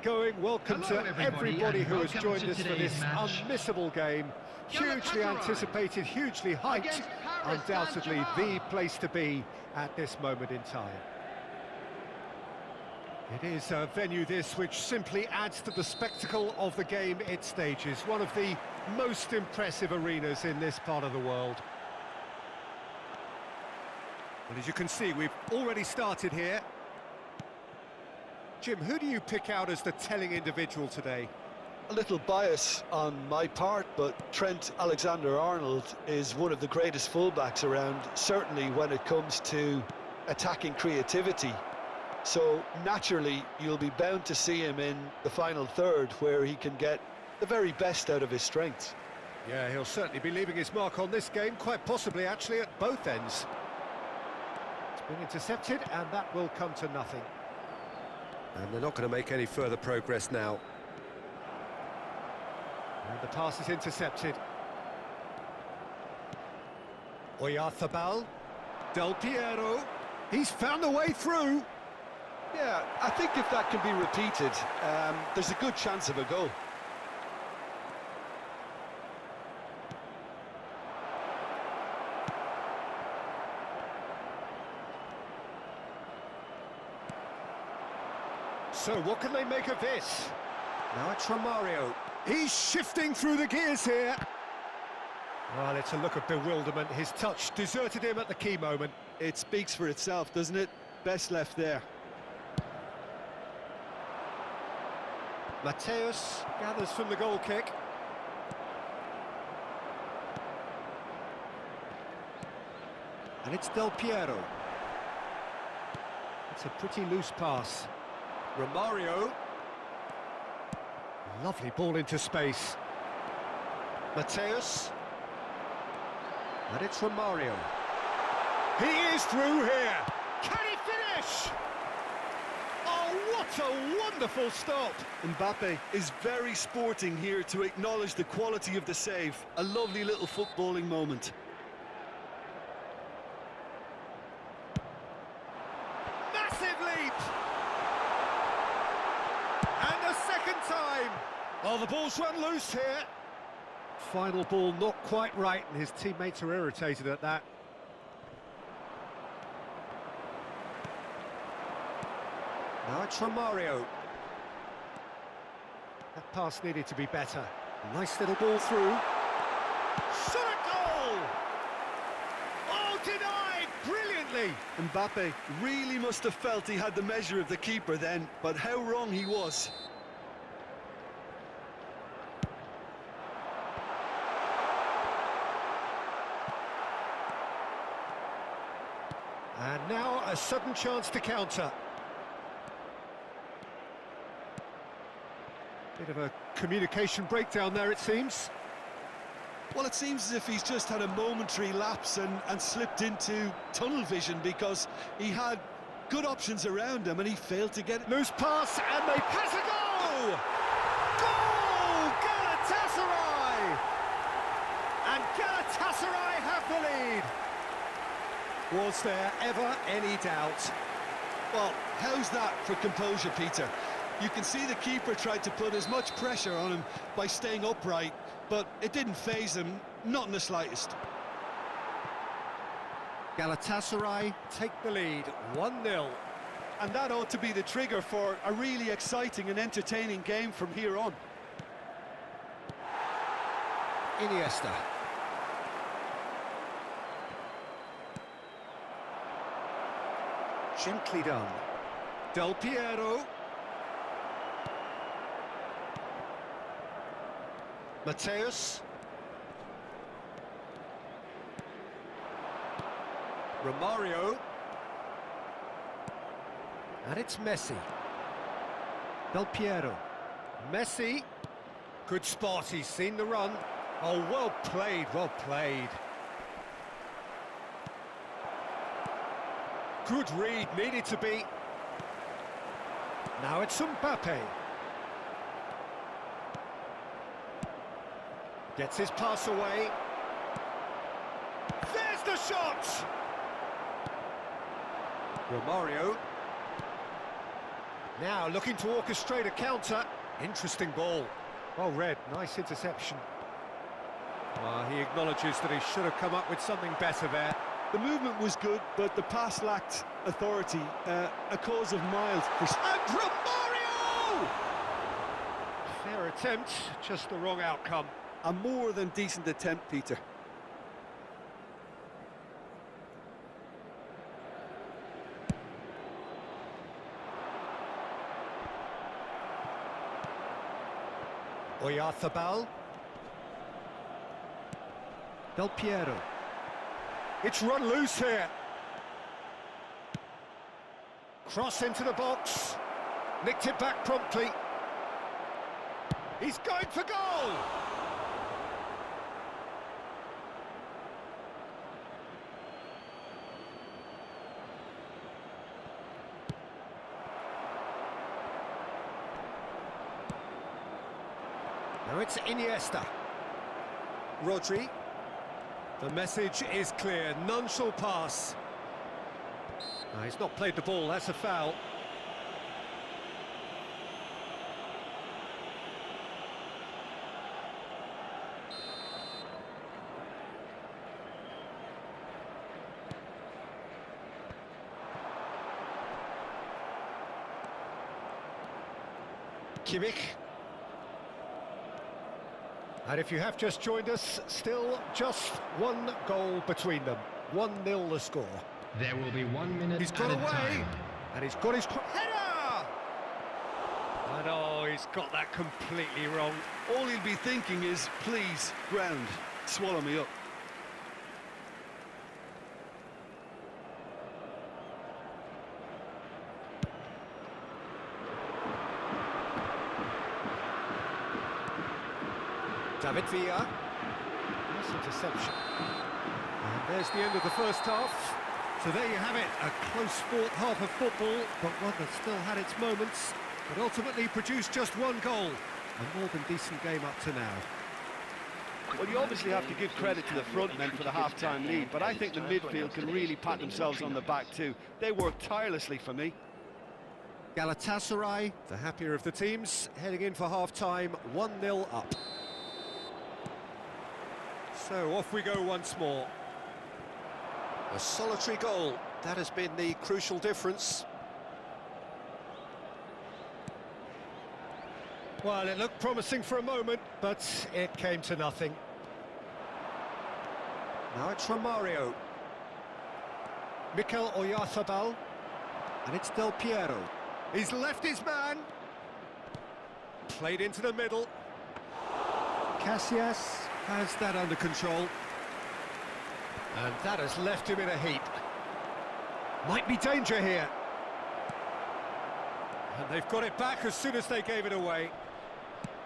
going. Welcome to everybody who has joined us for this unmissable game. Hugely anticipated, hugely hyped, undoubtedly the place to be at this moment in time. It is a venue this which simply adds to the spectacle of the game it stages. One of the most impressive arenas in this part of the world. Well, as you can see, we've already started here. Jim, who do you pick out as the telling individual today? A little bias on my part, but Trent Alexander-Arnold is one of the greatest fullbacks around, certainly when it comes to attacking creativity. So naturally, you'll be bound to see him in the final third, where he can get the very best out of his strengths. Yeah, he'll certainly be leaving his mark on this game, quite possibly actually at both ends. It's been intercepted, and that will come to nothing. And they're not going to make any further progress now. And the pass is intercepted. Oyarzabal, Del Piero, he's found a way through. Yeah, I think if that can be repeated, there's a good chance of a goal. So what can they make of this? Now it's Romario. He's shifting through the gears here. Well, it's a look of bewilderment. His touch deserted him at the key moment. It speaks for itself, doesn't it? Best left there. Mateus gathers from the goal kick. And it's Del Piero. It's a pretty loose pass. Romario. Lovely ball into space. Mateus. And it's Romario. He is through here. Can he finish? Oh, what a wonderful stop. Mbappe is very sporting here to acknowledge the quality of the save. A lovely little footballing moment. Massive leap. And a second time. Oh, the ball's run loose here. Final ball not quite right, and his teammates are irritated at that. Now it's Romario. That pass needed to be better. Nice little ball through. Shot goal! Oh, denied brilliantly. Mbappe really must have felt he had the measure of the keeper then, but how wrong he was. And now a sudden chance to counter. Bit of a communication breakdown there, it seems. Well, it seems as if he's just had a momentary lapse and slipped into tunnel vision, because he had good options around him and he failed to get it. Loose pass, and they pass a goal! Goal! Galatasaray! And Galatasaray have the lead. Was there ever any doubt? Well, how's that for composure, Peter? You can see the keeper tried to put as much pressure on him by staying upright, but it didn't faze him, not in the slightest. Galatasaray take the lead, 1-0. And that ought to be the trigger for a really exciting and entertaining game from here on. Iniesta. Gently done. Del Piero. Mateus. Romario. And it's Messi. Del Piero. Messi. Good spot, he's seen the run. Oh, well played, well played. Good read, needed to be. Now it's Mbappe. Gets his pass away. There's the shot! Romario. Now looking to orchestrate a counter. Interesting ball. Well read, nice interception. He acknowledges that he should have come up with something better there. The movement was good, but the pass lacked authority. A cause of mild And Romario! Fair attempt, just the wrong outcome. a more than decent attempt, Peter. Oyarzabal. Del Piero. It's run loose here. Cross into the box. Nicked it back promptly. He's going for goal! Now it's Iniesta. Rodri. The message is clear, none shall pass. No, he's not played the ball, that's a foul. Kimmich. And if you have just joined us, still just one goal between them. 1-0 the score. There will be 1 minute. He's got away, and he's got his header! And oh, he's got that completely wrong. All he'll be thinking is, please, ground, swallow me up. David Villa. Nice interception. And there's the end of the first half. So there you have it, a close-fought half of football, but one that still had its moments, but ultimately produced just one goal. A more than decent game up to now. Well, you obviously have to give credit to the front men for the half-time lead, but I think the midfield can really pat themselves on the back too. They worked tirelessly for me. Galatasaray, the happier of the teams, heading in for half-time, 1-0 up. So off we go once more. A solitary goal, that has been the crucial difference. Well, it looked promising for a moment, but it came to nothing. Now it's Romario. Mikel Oyarzabal. And it's Del Piero. He's left his man. Played into the middle. Casillas has that under control. And that has left him in a heap. Might be danger here. And they've got it back as soon as they gave it away.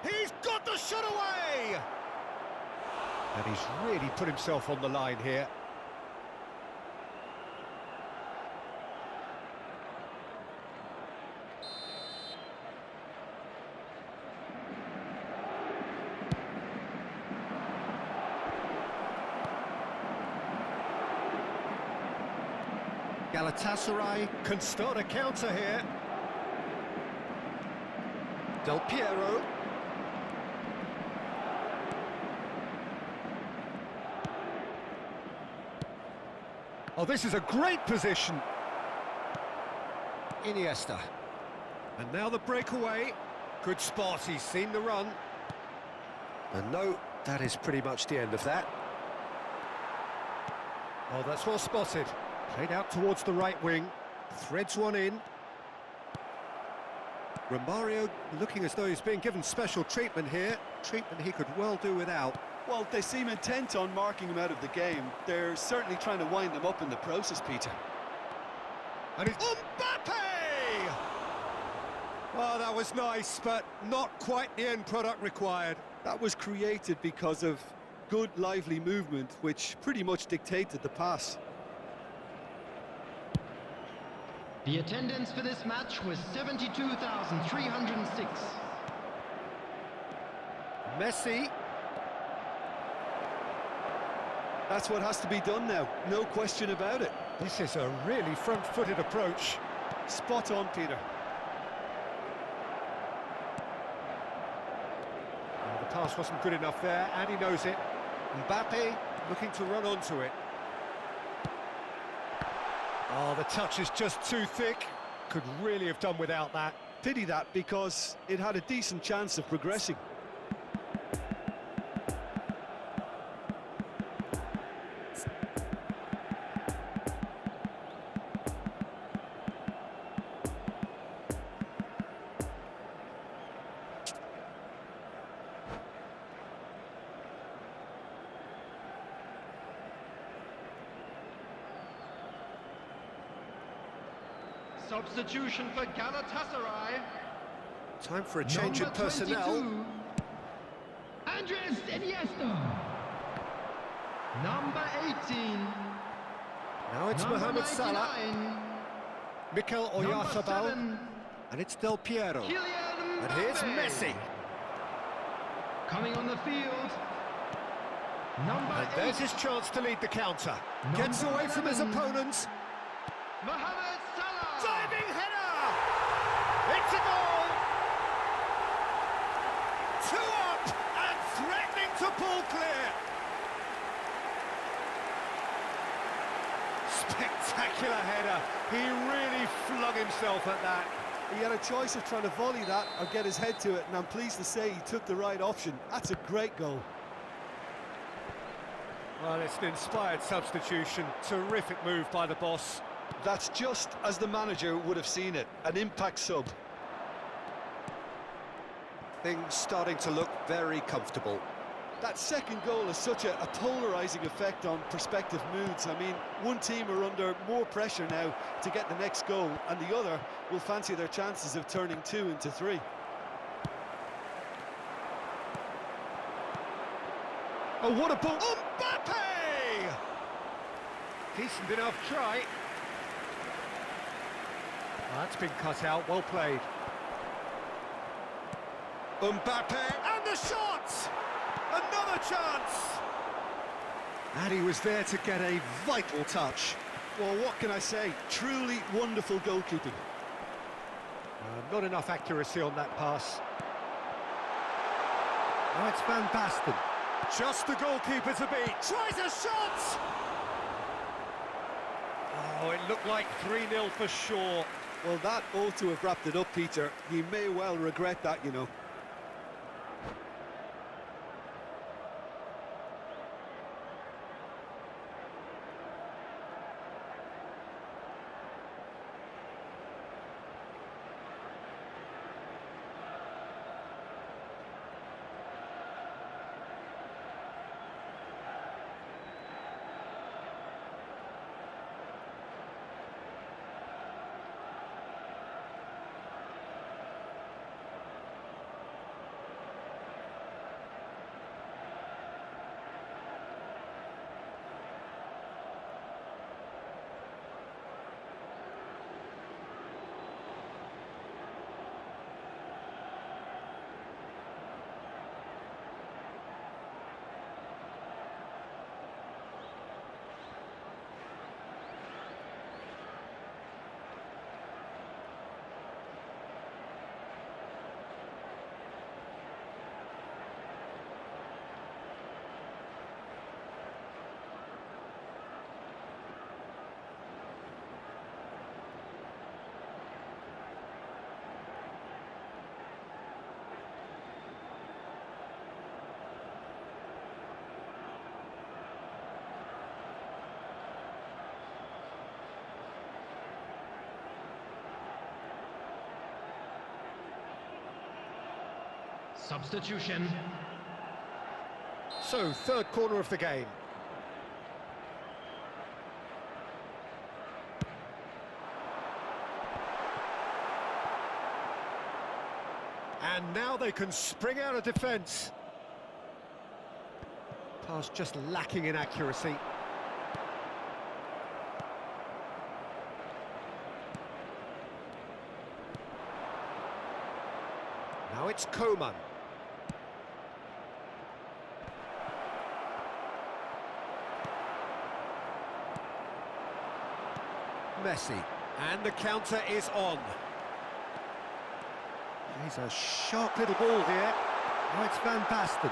He's got the shot away! And he's really put himself on the line here. Galatasaray can start a counter here. Del Piero. Oh, this is a great position. Iniesta. And now the breakaway. Good spot, he's seen the run. And no, that is pretty much the end of that. Oh, that's well spotted. Played out towards the right wing, threads one in. Romario looking as though he's being given special treatment here, treatment he could well do without. Well, they seem intent on marking him out of the game. They're certainly trying to wind him up in the process, Peter. And it's Mbappe! Oh, that was nice, but not quite the end product required. That was created because of good, lively movement, which pretty much dictated the pass. The attendance for this match was 72,306. Messi. That's what has to be done now, no question about it. This is a really front-footed approach. Spot on, Peter. pass wasn't good enough there, and he knows it. Mbappe looking to run onto it. Oh, the touch is just too thick. Could really have done without that. Pity that, because it had a decent chance of progressing. Substitution for Galatasaray. Time for a change in personnel. Andres Iniesta. Number 18. Now it's Number Mohamed Salah, 99. Mikel Number Oyarzabal, 7. and it's Del Piero. Kylian And here's Mbappe. Messi. Coming on the field. Number And 8. there's his chance to lead the counter. Gets Number away from his 11. opponents. Mohamed Salah. Diving header! It's a goal! 2 up and threatening to pull clear. Spectacular header. He really flung himself at that. He had a choice of trying to volley that or get his head to it, and I'm pleased to say he took the right option. That's a great goal. Well, it's an inspired substitution. Terrific move by the boss. That's just as the manager would have seen it, an impact sub. Things starting to look very comfortable. That second goal has such a polarising effect on prospective moods. I mean, one team are under more pressure now to get the next goal, and the other will fancy their chances of turning 2 into 3. Oh, what a ball! Mbappe! Decent enough try. That's been cut out, well played. Mbappe, and the shot! Another chance! And he was there to get a vital touch. Well, what can I say? Truly wonderful goalkeeping. Not enough accuracy on that pass. Now it's Van Basten. Just the goalkeeper to beat. Tries a shot! Oh, it looked like 3-0 for sure. Well, that ought to have wrapped it up, Peter. He may well regret that, you know. Substitution. So, third corner of the game. And now they can spring out of defence. Pass just lacking in accuracy. Now it's Coman. Messi, and the counter is on. He's a sharp little ball here. Oh, it's Van Basten.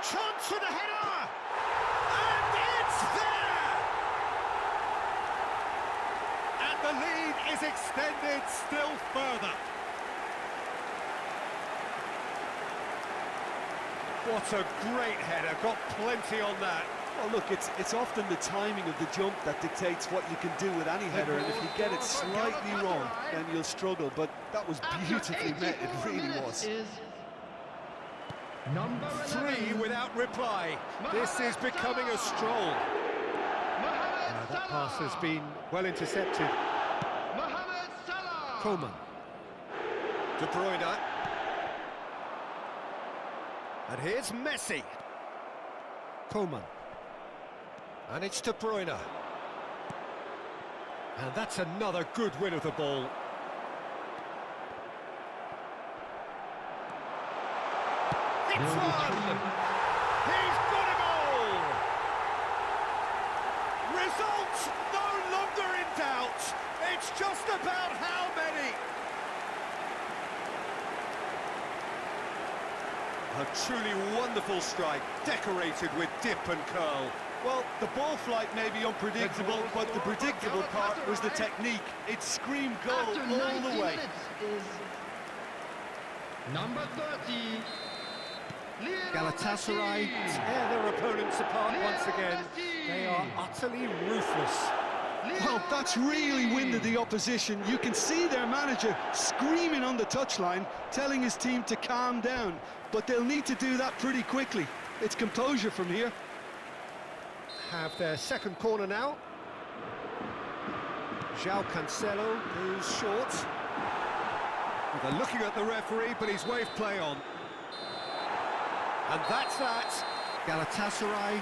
Chance for the header! And it's there! And the lead is extended still further. What a great header, got plenty on that. Well, look, it's often the timing of the jump that dictates what you can do with any header, and if you get it slightly wrong, then you'll struggle. But that was beautifully met, it really was. Number 3 without reply. This is becoming a stroll. That pass has been well intercepted. Coman. De Bruyne. And here's Messi. Coman. And it's De Bruyne. And that's another good win of the ball. It's one! He's got a goal! Results no longer in doubt. It's just about how many. A truly wonderful strike, decorated with dip and curl. Well, the ball flight may be unpredictable, but the predictable part was the technique. It screamed goal all the way. Number 30. Galatasaray tear their opponents apart once again. They are utterly ruthless. Well, that's really winded the opposition. You can see their manager screaming on the touchline, telling his team to calm down. But they'll need to do that pretty quickly. It's composure from here. Have their second corner now. João Cancelo goes short. They're looking at the referee, but he's waved play on. And that's that. Galatasaray